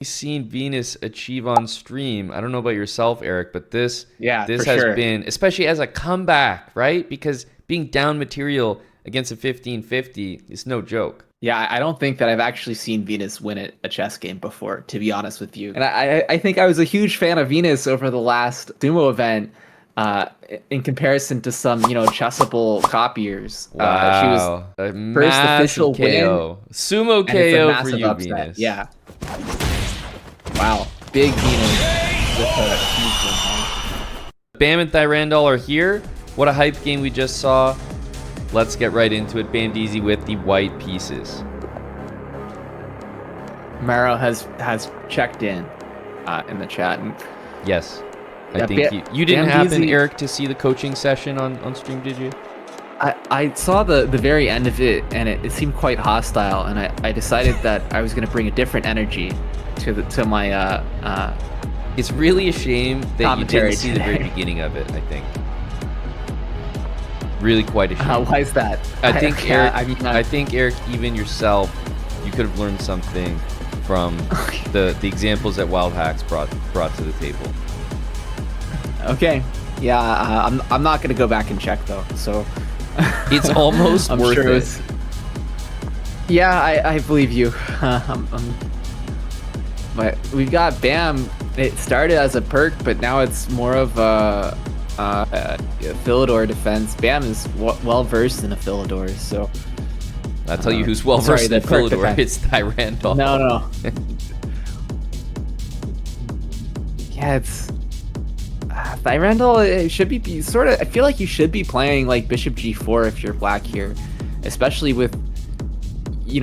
seen Venus achieve on stream. I don't know about yourself, Eric, but this for has sure. been, especially as a comeback, right? Because being down material against a 1550 is no joke. Yeah, I don't think that I've actually seen Venus win a chess game before, to be honest with you. And I think I was a huge fan of Venus over the last Sumo event, in comparison to some, chessable copiers. She was Wow. A first official massive KO. win, Sumo and it's a KO for massive you, upset. Venus. Yeah. Wow. Big Venus with a huge win. Bam and Thyrandol are here. What a hype game we just saw. Let's get right into it. Bam DZ with the white pieces. Maro has checked in the chat. And Yes. Yeah, I think you didn't Bam happen, DZ Eric, to see the coaching session on stream, did you? I saw the very end of it, and it seemed quite hostile, and I decided that I was going to bring a different energy to my It's really a shame that you commentary didn't see the very today. beginning of it, I think. Really quite a shame. Why is that? I think Yeah, Eric, I think Eric, even yourself, you could have learned something from the examples that Wild Hacks brought to the table. Okay, yeah, I'm not going to go back and check though. So It's almost I'm worth sure it. Yeah, I believe you. But we've got Bam. It started as a perk, but now it's more of a Philidor defense. Bam is well versed in a Philidor, so I'll tell you who's well versed in the perk Philidor. defense. It's Thyrandol. No. Yeah, it's Thyrandol. It should be sort of. I feel like you should be playing like Bishop G4 if you're black here, especially with you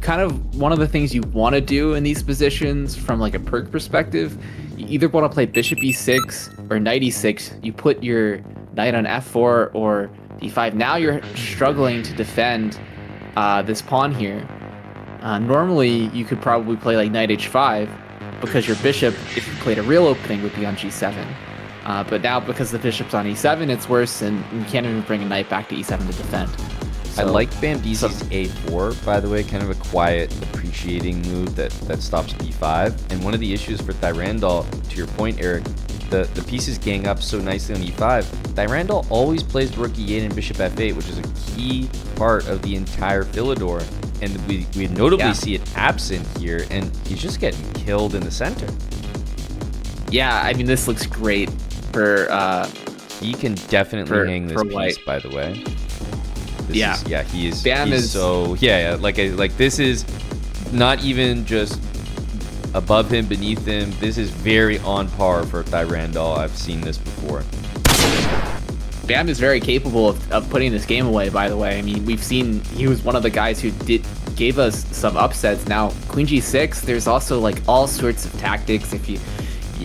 kind of, one of the things you want to do in these positions from like a perk perspective, you either want to play Bishop E6 or Knight E6. You put your knight on F4 or D5. Now you're struggling to defend this pawn here. Normally you could probably play like Knight H5 because your bishop, if you played a real opening, would be on G7. But now because the bishop's on E7, it's worse, and you can't even bring a knight back to E7 to defend. I like Bam DZ's A4, by the way, kind of a quiet, appreciating move that stops B5. And one of the issues for Thyrandol, to your point, Eric, the pieces gang up so nicely on E5. Thyrandol always plays rook E8 and bishop F8, which is a key part of the entire Philidor. And we notably see it absent here, and he's just getting killed in the center. Yeah, I mean, this looks great for... he can definitely hang this piece, white. by the way. Bam he's is so like this is not even just above him, beneath him. This is very on par for Thyrandol. I've seen this before. Bam is very capable of putting this game away, by the way. I mean, we've seen he was one of the guys who gave us some upsets. Now, Queen G6, there's also like all sorts of tactics. If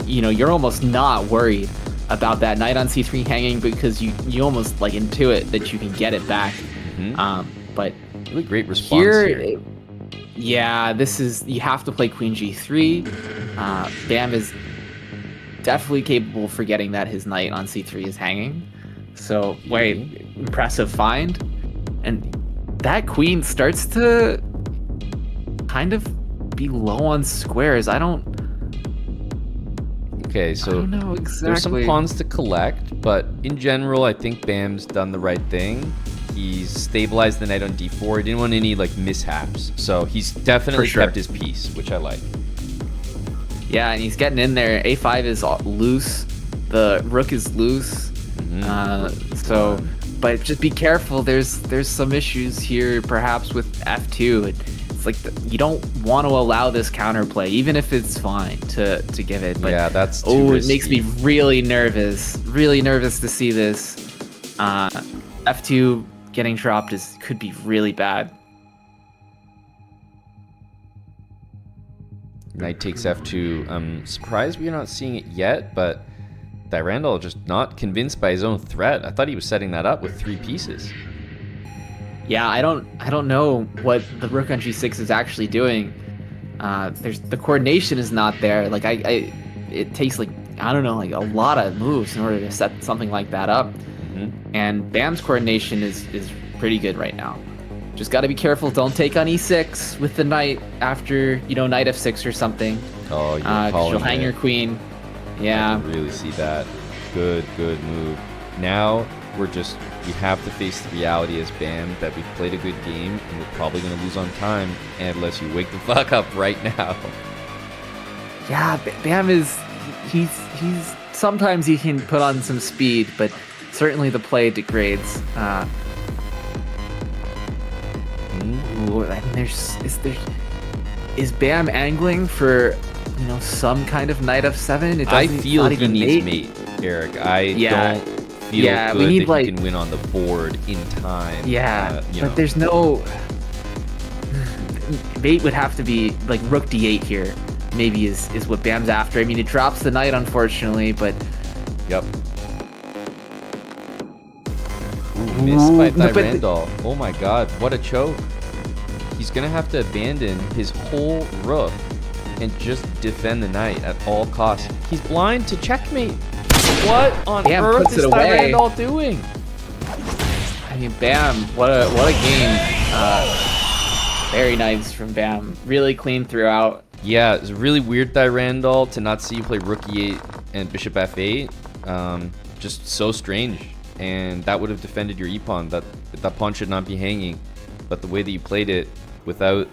you're almost not worried about that knight on C3 hanging because you almost like intuit that you can get it back. But Really great response here. Yeah, this is, you have to play Queen G3. Bam is definitely capable of forgetting that his knight on C3 is hanging. So, wait, impressive find. And that queen starts to kind of be low on squares. Okay, so I don't know exactly. There's some pawns to collect, but in general, I think Bam's done the right thing. He's stabilized the knight on D4. He didn't want any like mishaps, so he's definitely kept his piece, which I like. Yeah, and he's getting in there. A5 is loose. The rook is loose. But just be careful. There's some issues here, perhaps with F2. It's like you don't want to allow this counterplay, even if it's fine to give it. But, yeah, that's too risky. It makes me really nervous. Really nervous to see this. F2 getting dropped could be really bad. Knight takes F2. I'm surprised we're not seeing it yet, but Thyrandol just not convinced by his own threat. I thought he was setting that up with 3 pieces. Yeah, I don't know what the rook on G6 is actually doing. The coordination is not there. Like it takes like, I don't know, like a lot of moves in order to set something like that up. And Bam's coordination is pretty good right now. Just got to be careful. Don't take on e6 with the knight after, knight f6 or something. Oh, you're 'Cause calling you'll hang it. your queen. I Yeah. can really see that. Good move. Now we have to face the reality as Bam that we've played a good game and we're probably going to lose on time unless you wake the fuck up right now. Yeah, Bam he's sometimes he can put on some speed, but certainly the play degrades. Ooh, and is Bam angling for some kind of knight f7? I feel he needs mate, Eric. I don't feel good we need, that he can win on the board in time. Yeah, but there's no mate would have to be like rook d8 here. Maybe is what Bam's after. I mean, it drops the knight, unfortunately, but yep. Ooh, missed by Tyrandol. Oh my god, what a choke. He's gonna have to abandon his whole rook and just defend the knight at all costs. He's blind to checkmate. What on Bam earth puts is it away. Tyrandol doing? I mean, Bam, what a game. Very nice from Bam. Really clean throughout. Yeah, it's really weird, Tyrandol, to not see you play rook e8 and bishop f8. Just so strange. And that would have defended your e-pawn. That pawn should not be hanging. But the way that you played it without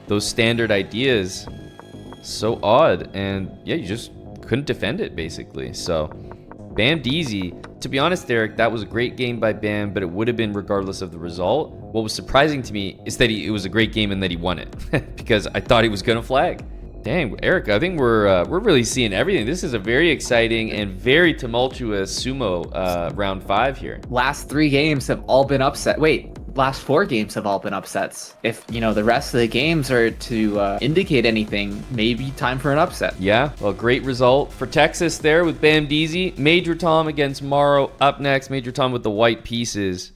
those standard ideas, so odd. And yeah, you just couldn't defend it, basically. So Bam Deezy. To be honest, Derek, that was a great game by Bam, but it would have been regardless of the result. What was surprising to me is that it was a great game and that he won it because I thought he was gonna flag. Dang, Eric, I think we're really seeing everything. This is a very exciting and very tumultuous sumo round 5 here. Last 3 games have all been upset. Wait, last 4 games have all been upsets. If the rest of the games are to indicate anything, maybe time for an upset. Yeah, well, great result for Texas there with Bam Deezy. Major Tom against Morrow up next. Major Tom with the white pieces.